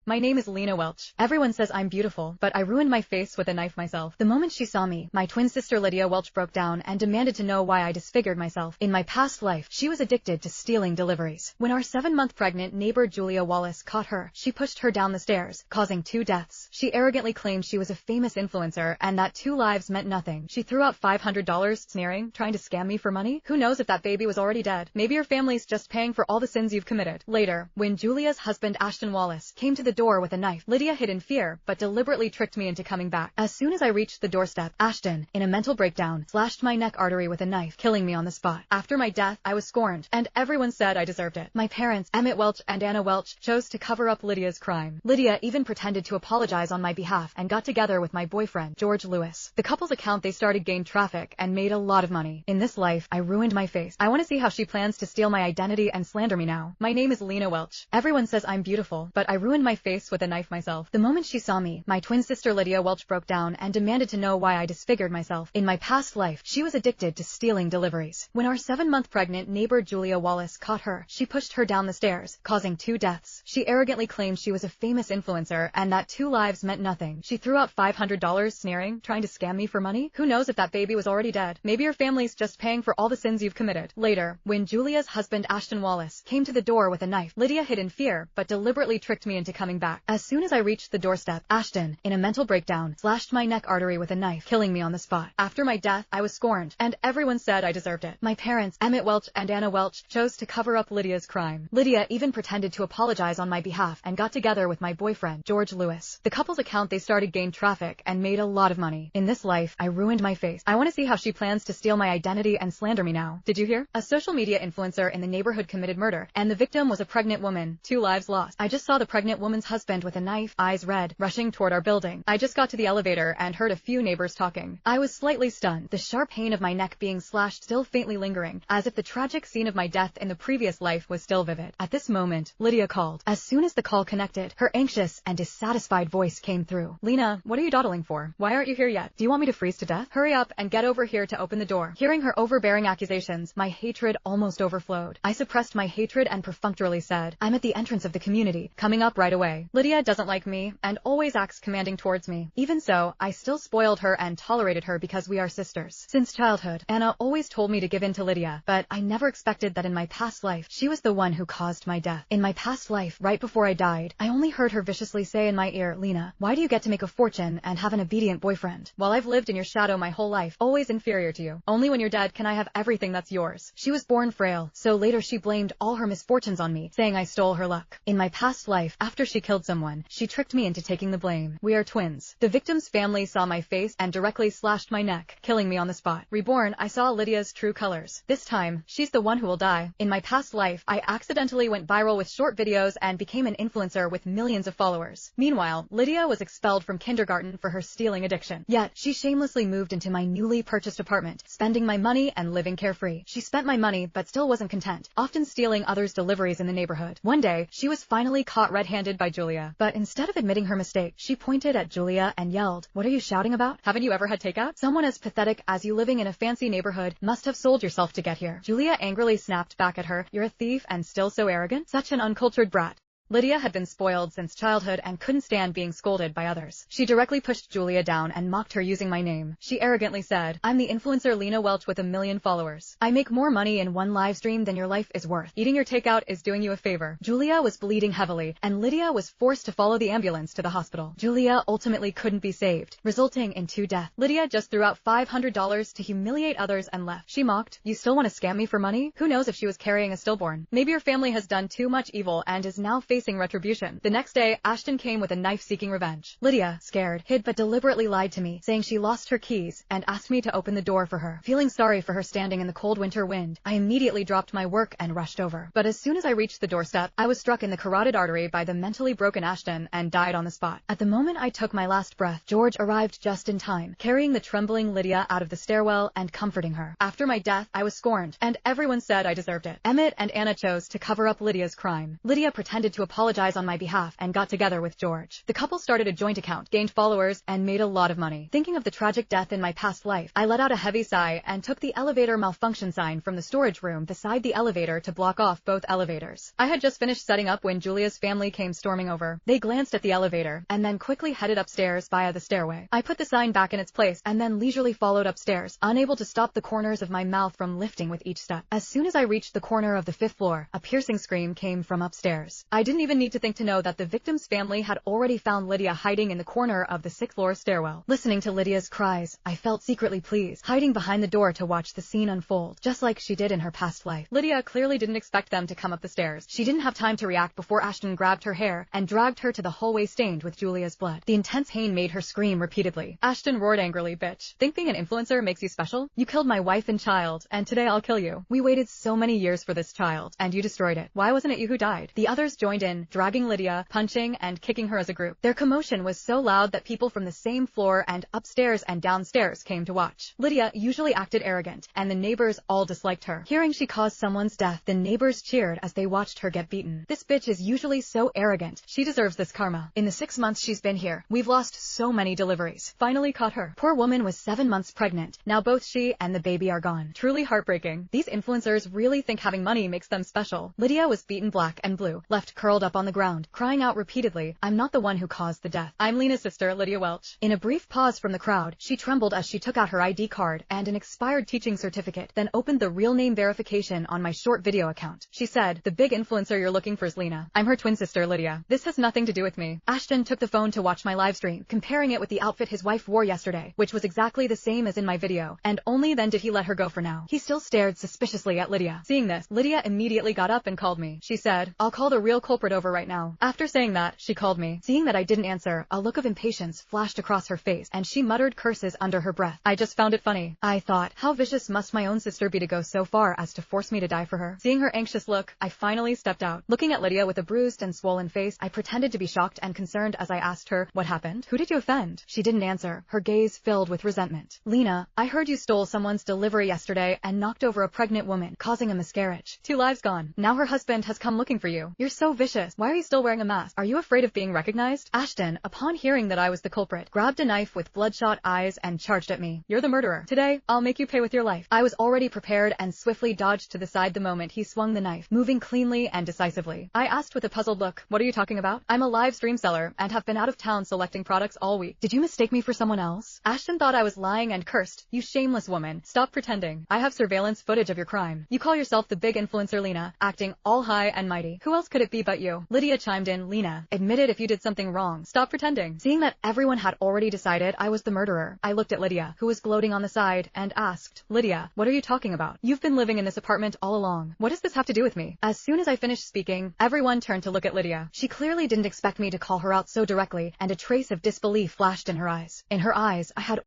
My name is Lena Welch. Everyone says I'm beautiful, but I ruined my face with a knife myself. The moment she saw me, my twin sister Lydia Welch broke down and demanded to know why I disfigured myself. In my past life, she was addicted to stealing deliveries. When our 7-month pregnant neighbor Julia Wallace caught her, she pushed her down the stairs, causing 2 deaths. She arrogantly claimed she was a famous influencer and that 2 lives meant nothing. She threw out $500, sneering, trying to scam me for money? Who knows if that baby was already dead? Maybe your family's just paying for all the sins you've committed. Later, when Julia's husband Ashton Wallace came to the door with a knife, Lydia hid in fear, but deliberately tricked me into coming back. As soon as I reached the doorstep, Ashton, in a mental breakdown, slashed my neck artery with a knife, killing me on the spot. After my death, I was scorned, and everyone said I deserved it. My parents, Emmett Welch and Anna Welch, chose to cover up Lydia's crime. Lydia even pretended to apologize on my behalf and got together with my boyfriend, George Lewis. The couple's account they started gained traffic and made a lot of money. In this life, I ruined my face. I want to see how she plans to steal my identity and slander me now. My name is Lena Welch. Everyone says I'm beautiful, but I ruined my face with a knife myself. The moment she saw me, my twin sister Lydia Welch broke down and demanded to know why I disfigured myself. In my past life, she was addicted to stealing deliveries. When our 7-month pregnant neighbor Julia Wallace caught her, she pushed her down the stairs, causing 2 deaths. She arrogantly claimed she was a famous influencer and that 2 lives meant nothing. She threw out $500, sneering, trying to scam me for money? Who knows if that baby was already dead? Maybe your family's just paying for all the sins you've committed. Later, when Julia's husband Ashton Wallace came to the door with a knife, Lydia hid in fear, but deliberately tricked me into coming back. As soon as I reached the doorstep, Ashton, in a mental breakdown, slashed my neck artery with a knife, killing me on the spot. After my death, I was scorned, and everyone said I deserved it. My parents, Emmett Welch and Anna Welch, chose to cover up Lydia's crime. Lydia even pretended to apologize on my behalf and got together with my boyfriend, George Lewis. The couple's account they started gained traffic and made a lot of money. In this life, I ruined my face. I want to see how she plans to steal my identity and slander me now. Did you hear? A social media influencer in the neighborhood committed murder, and the victim was a pregnant woman. 2 lives lost. I just saw the pregnant woman's husband with a knife, eyes red, rushing toward our building. I just got to the elevator and heard a few neighbors talking. I was slightly stunned, the sharp pain of my neck being slashed still faintly lingering, as if the tragic scene of my death in the previous life was still vivid. At this moment, Lydia called. As soon as the call connected, her anxious and dissatisfied voice came through. Lena, what are you dawdling for? Why aren't you here yet? Do you want me to freeze to death? Hurry up and get over here to open the door. Hearing her overbearing accusations, my hatred almost overflowed. I suppressed my hatred and perfunctorily said, I'm at the entrance of the community, coming up right away. Lydia doesn't like me and always acts commanding towards me. Even so, I still spoiled her and tolerated her because we are sisters. Since childhood, Anna always told me to give in to Lydia, but I never expected that in my past life, she was the one who caused my death. In my past life, right before I died, I only heard her viciously say in my ear, Lena, why do you get to make a fortune and have an obedient boyfriend, while I've lived in your shadow my whole life, always inferior to you? Only when you're dead can I have everything that's yours. She was born frail, so later she blamed all her misfortunes on me, saying I stole her luck. In my past life, after she killed someone, she tricked me into taking the blame. We are twins. The victim's family saw my face and directly slashed my neck, killing me on the spot. Reborn, I saw Lydia's true colors. This time, she's the one who will die. In my past life, I accidentally went viral with short videos and became an influencer with millions of followers. Meanwhile, Lydia was expelled from kindergarten for her stealing addiction. Yet, she shamelessly moved into my newly purchased apartment, spending my money and living carefree. She spent my money but still wasn't content, often stealing others' deliveries in the neighborhood. One day, she was finally caught red-handed by Julia, but instead of admitting her mistake, she pointed at Julia and yelled, what are you shouting about? Haven't you ever had takeout? Someone as pathetic as you living in a fancy neighborhood must have sold yourself to get here. Julia angrily snapped back at her, you're a thief and still so arrogant? Such an uncultured brat. Lydia had been spoiled since childhood and couldn't stand being scolded by others. She directly pushed Julia down and mocked her using my name. She arrogantly said, I'm the influencer Lena Welch with 1 million followers. I make more money in one live stream than your life is worth. Eating your takeout is doing you a favor. Julia was bleeding heavily, and Lydia was forced to follow the ambulance to the hospital. Julia ultimately couldn't be saved, resulting in 2 deaths. Lydia just threw out $500 to humiliate others and left. She mocked, you still want to scam me for money? Who knows if she was carrying a stillborn? Maybe your family has done too much evil and is now facing retribution. The next day, Ashton came with a knife seeking revenge. Lydia, scared, hid but deliberately lied to me, saying she lost her keys and asked me to open the door for her. Feeling sorry for her standing in the cold winter wind, I immediately dropped my work and rushed over. But as soon as I reached the doorstep, I was struck in the carotid artery by the mentally broken Ashton and died on the spot. At the moment I took my last breath, George arrived just in time, carrying the trembling Lydia out of the stairwell and comforting her. After my death, I was scorned, and everyone said I deserved it. Emmett and Anna chose to cover up Lydia's crime. Lydia pretended to apologize on my behalf and got together with George. The couple started a joint account, gained followers, and made a lot of money. Thinking of the tragic death in my past life, I let out a heavy sigh and took the elevator malfunction sign from the storage room beside the elevator to block off both elevators. I had just finished setting up when Julia's family came storming over. They glanced at the elevator and then quickly headed upstairs via the stairway. I put the sign back in its place and then leisurely followed upstairs, unable to stop the corners of my mouth from lifting with each step. As soon as I reached the corner of the 5th floor, a piercing scream came from upstairs. I didn't even need to think to know that the victim's family had already found Lydia hiding in the corner of the 6th floor stairwell. Listening to Lydia's cries, I felt secretly pleased, hiding behind the door to watch the scene unfold, just like she did in her past life. Lydia clearly didn't expect them to come up the stairs. She didn't have time to react before Ashton grabbed her hair and dragged her to the hallway stained with Julia's blood. The intense pain made her scream repeatedly. Ashton roared angrily, "Bitch, think being an influencer makes you special? You killed my wife and child, and today I'll kill you. We waited so many years for this child, and you destroyed it. Why wasn't it you who died?" The others joined in, dragging Lydia, punching and kicking her as a group. Their commotion was so loud that people from the same floor and upstairs and downstairs came to watch. Lydia usually acted arrogant, and the neighbors all disliked her. Hearing she caused someone's death, the neighbors cheered as they watched her get beaten. This bitch is usually so arrogant. She deserves this karma. In the 6 months she's been here, we've lost so many deliveries. Finally caught her. Poor woman was 7 months pregnant. Now both she and the baby are gone. Truly heartbreaking. These influencers really think having money makes them special. Lydia was beaten black and blue, left curled up on the ground, crying out repeatedly, "I'm not the one who caused the death. I'm Lena's sister, Lydia Welch." In a brief pause from the crowd, she trembled as she took out her ID card and an expired teaching certificate, then opened the real name verification on my short video account. She said, "The big influencer you're looking for is Lena. I'm her twin sister, Lydia. This has nothing to do with me." Ashton took the phone to watch my live stream, comparing it with the outfit his wife wore yesterday, which was exactly the same as in my video, and only then did he let her go for now. He still stared suspiciously at Lydia. Seeing this, Lydia immediately got up and called me. She said, "I'll call the real culprit over right now." After saying that, she called me. Seeing that I didn't answer, a look of impatience flashed across her face, and she muttered curses under her breath. I just found it funny. I thought, how vicious must my own sister be to go so far as to force me to die for her? Seeing her anxious look, I finally stepped out. Looking at Lydia with a bruised and swollen face, I pretended to be shocked and concerned as I asked her, "What happened? Who did you offend?" She didn't answer, her gaze filled with resentment. "Lena, I heard you stole someone's delivery yesterday and knocked over a pregnant woman, causing a miscarriage. 2 lives gone. Now her husband has come looking for you. You're so vicious. Why are you still wearing a mask? Are you afraid of being recognized?" Ashton, upon hearing that I was the culprit, grabbed a knife with bloodshot eyes and charged at me. "You're the murderer. Today, I'll make you pay with your life." I was already prepared and swiftly dodged to the side the moment he swung the knife, moving cleanly and decisively. I asked with a puzzled look, "What are you talking about?" "I'm a live stream seller and have been out of town selecting products all week." "Did you mistake me for someone else?" Ashton thought I was lying and cursed. "You shameless woman. Stop pretending. I have surveillance footage of your crime. You call yourself the big influencer Lena, acting all high and mighty. Who else could it be but you?" Lydia chimed in, "Lena, admit it if you did something wrong. Stop pretending." Seeing that everyone had already decided I was the murderer, I looked at Lydia, who was gloating on the side, and asked, "Lydia, what are you talking about? You've been living in this apartment all along. What does this have to do with me?" As soon as I finished speaking, everyone turned to look at Lydia. She clearly didn't expect me to call her out so directly, and a trace of disbelief flashed in her eyes. In her eyes, I had